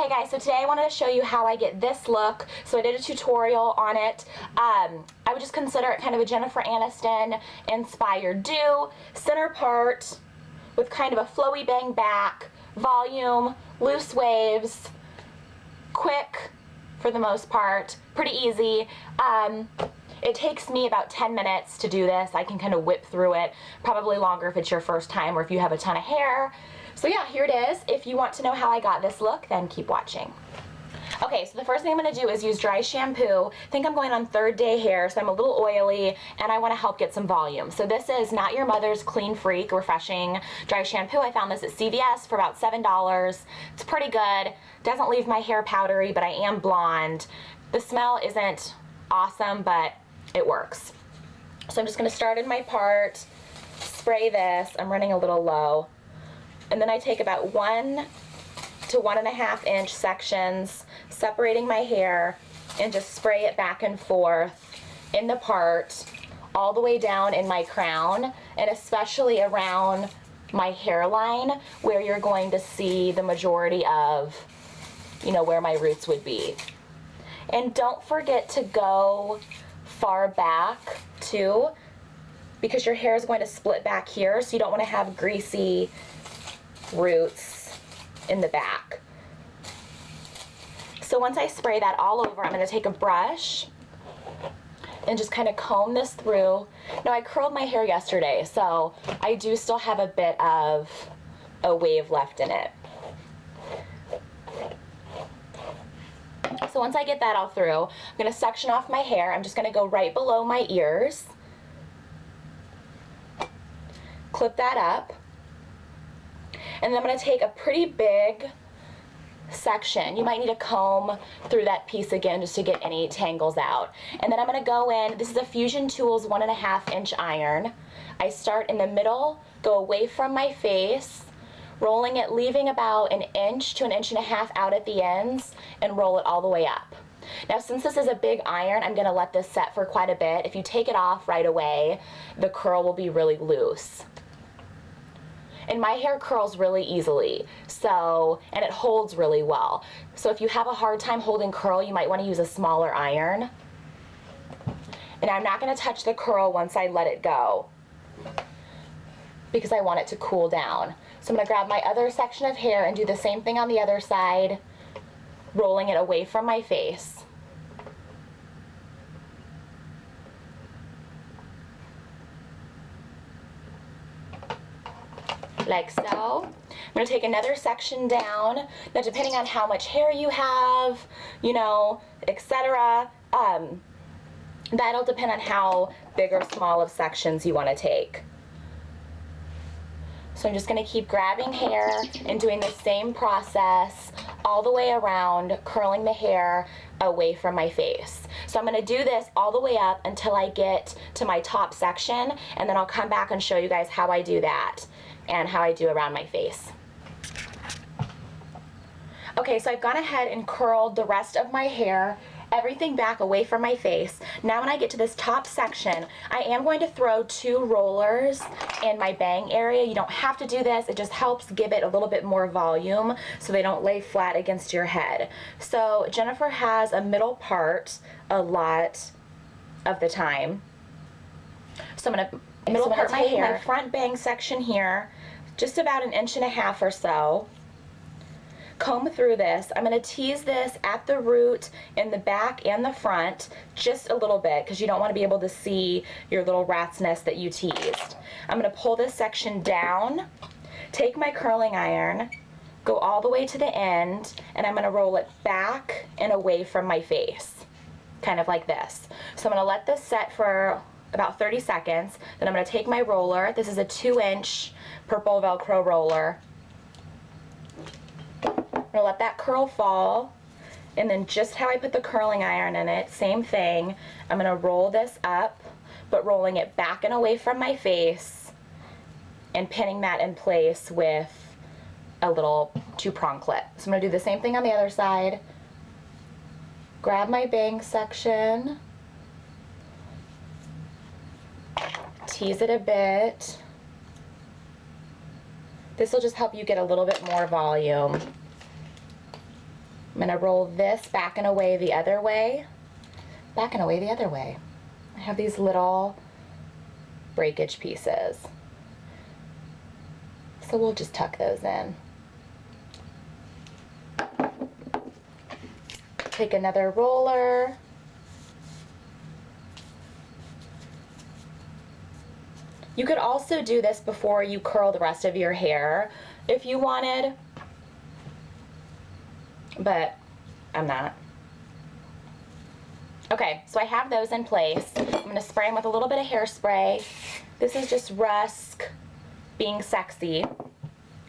Okay guys, so today I wanted to show you how I get this look. So I did a tutorial on it. I would just consider it kind of a Jennifer Aniston inspired do. Center part with kind of a flowy bang back, volume, loose waves, quick for the most part, pretty easy. It takes me about 10 minutes to do this. I can kind of whip through it, probably longer if it's your first time or if you have a ton of hair. So yeah, here it is. If you want to know how I got this look, then keep watching. Okay, so the first thing I'm going to do is use dry shampoo. I think I'm going on third day hair, so I'm a little oily, and I want to help get some volume. So this is Not Your Mother's Clean Freak Refreshing Dry Shampoo. I found this at CVS for about $7. It's pretty good. Doesn't leave my hair powdery, but I am blonde. The smell isn't awesome, but it works. So I'm just going to start in my part, spray this. I'm running a little low. And then I take about 1 to 1.5 inch sections, separating my hair, and just spray it back and forth in the part, all the way down in my crown, and especially around my hairline where you're going to see the majority of, where my roots would be. And don't forget to go far back too, because your hair is going to split back here, so you don't want to have greasy roots in the back. So once I spray that all over, I'm going to take a brush and just kind of comb this through. Now I curled my hair yesterday, so I do still have a bit of a wave left in it. So once I get that all through, I'm going to section off my hair. I'm just going to go right below my ears, clip that up, and then I'm going to take a pretty big section. You might need to comb through that piece again just to get any tangles out. And then I'm going to go in, this is a Fusion Tools 1.5 inch iron. I start in the middle, go away from my face, rolling it, leaving about 1 inch to 1.5 inches out at the ends, and roll it all the way up. Now since this is a big iron, I'm going to let this set for quite a bit. If you take it off right away, the curl will be really loose. And my hair curls really easily, and it holds really well. So if you have a hard time holding curl, you might want to use a smaller iron. And I'm not going to touch the curl once I let it go, because I want it to cool down. So I'm going to grab my other section of hair and do the same thing on the other side, rolling it away from my face. Like so. I'm going to take another section down. Now depending on how much hair you have, etc., that'll depend on how big or small of sections you want to take. So I'm just going to keep grabbing hair and doing the same process all the way around, curling the hair away from my face. So I'm going to do this all the way up until I get to my top section, and then I'll come back and show you guys how I do that and how I do around my face. Okay, so I've gone ahead and curled the rest of my hair, everything back away from my face. Now when I get to this top section, I am going to throw 2 rollers in my bang area. You don't have to do this, it just helps give it a little bit more volume so they don't lay flat against your head. So Jennifer has a middle part a lot of the time. So I'm going to middle part my hair, my front bang section here, just about 1.5 inches or so. Comb through this. I'm going to tease this at the root, in the back and the front, just a little bit, because you don't want to be able to see your little rat's nest that you teased. I'm going to pull this section down, take my curling iron, go all the way to the end, and I'm going to roll it back and away from my face, kind of like this. So I'm going to let this set for about 30 seconds. Then I'm going to take my roller. This is a 2-inch purple Velcro roller. I'm going to let that curl fall, and then just how I put the curling iron in it, same thing. I'm going to roll this up, but rolling it back and away from my face and pinning that in place with a little 2-prong clip. So I'm going to do the same thing on the other side. Grab my bang section, tease it a bit. This will just help you get a little bit more volume. I'm gonna roll this back and away the other way. Back and away the other way. I have these little breakage pieces. So we'll just tuck those in. Take another roller. You could also do this before you curl the rest of your hair if you wanted, but I'm not. Okay, so I have those in place. I'm gonna spray them with a little bit of hairspray. This is just Rusk being sexy.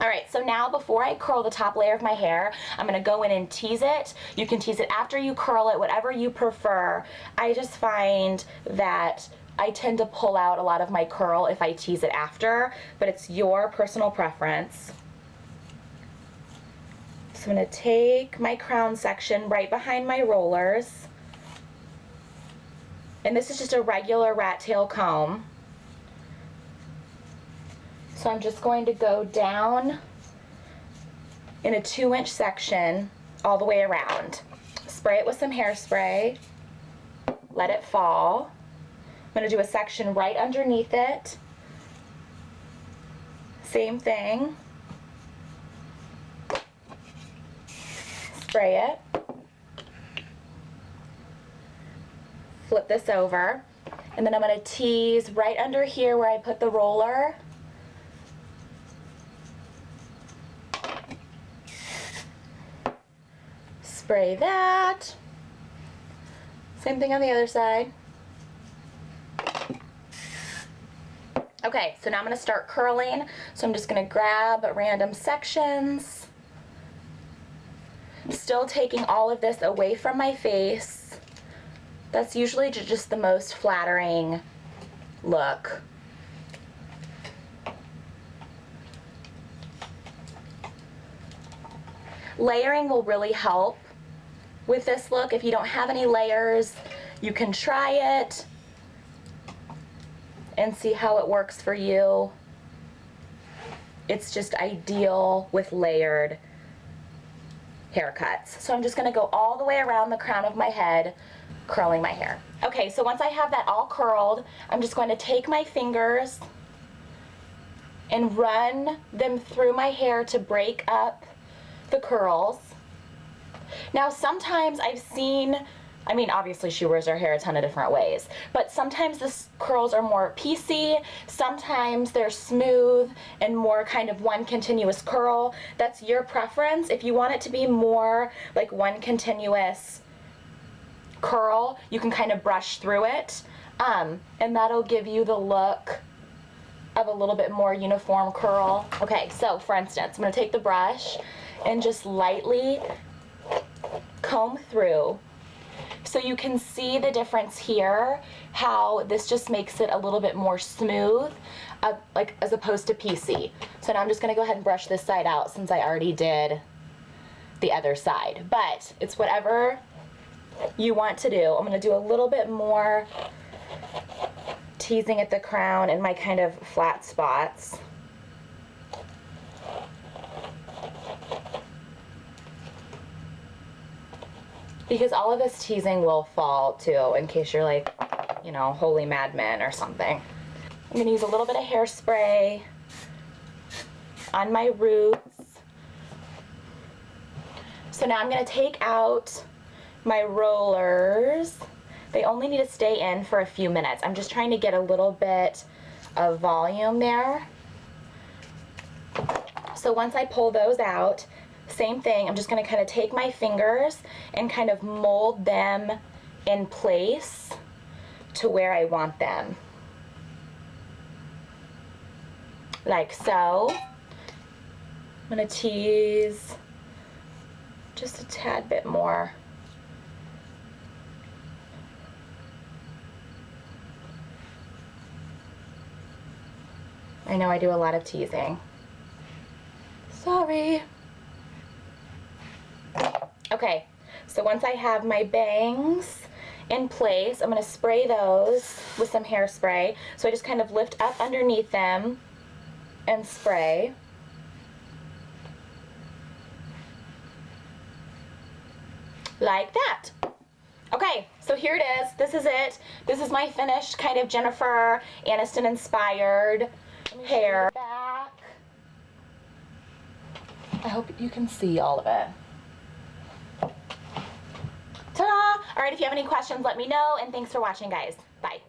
All right, so now before I curl the top layer of my hair, I'm gonna go in and tease it. You can tease it after you curl it, whatever you prefer. I just find that I tend to pull out a lot of my curl if I tease it after, but it's your personal preference. So I'm gonna take my crown section right behind my rollers. And this is just a regular rat tail comb. So I'm just going to go down in a 2-inch section all the way around. Spray it with some hairspray. Let it fall. I'm going to do a section right underneath it. Same thing. Spray it. Flip this over. And then I'm going to tease right under here where I put the roller. Spray that. Same thing on the other side. Okay, so now I'm going to start curling. So I'm just going to grab random sections. Still taking all of this away from my face. That's usually just the most flattering look. Layering will really help with this look. If you don't have any layers, you can try it and see how it works for you. It's just ideal with layered haircuts. So I'm just gonna go all the way around the crown of my head, curling my hair. Okay, so once I have that all curled, I'm just going to take my fingers and run them through my hair to break up the curls. Now sometimes I've seen, I mean obviously she wears her hair a ton of different ways, but sometimes the curls are more piecey, sometimes they're smooth and more kind of one continuous curl. That's your preference. If you want it to be more like one continuous curl, you can kind of brush through it, and that'll give you the look of a little bit more uniform curl. Okay, so for instance, I'm going to take the brush and just lightly comb through. So you can see the difference here, how this just makes it a little bit more smooth, like as opposed to piecey. So now I'm just going to go ahead and brush this side out since I already did the other side. But it's whatever you want to do. I'm going to do a little bit more teasing at the crown and my kind of flat spots. Because all of this teasing will fall too, in case you're like, you know, holy madman or something. I'm going to use a little bit of hairspray on my roots. So now I'm going to take out my rollers. They only need to stay in for a few minutes. I'm just trying to get a little bit of volume there. So once I pull those out, same thing, I'm just going to kind of take my fingers and kind of mold them in place to where I want them. Like so. I'm going to tease just a tad bit more. I know I do a lot of teasing. Sorry. Okay, so once I have my bangs in place, I'm going to spray those with some hairspray. So I just kind of lift up underneath them and spray. like that. Okay, so here it is. This is it. This is my finished kind of Jennifer Aniston inspired hair. Back. I hope you can see all of it. Ta-da! All right, if you have any questions, let me know, and thanks for watching, guys. Bye.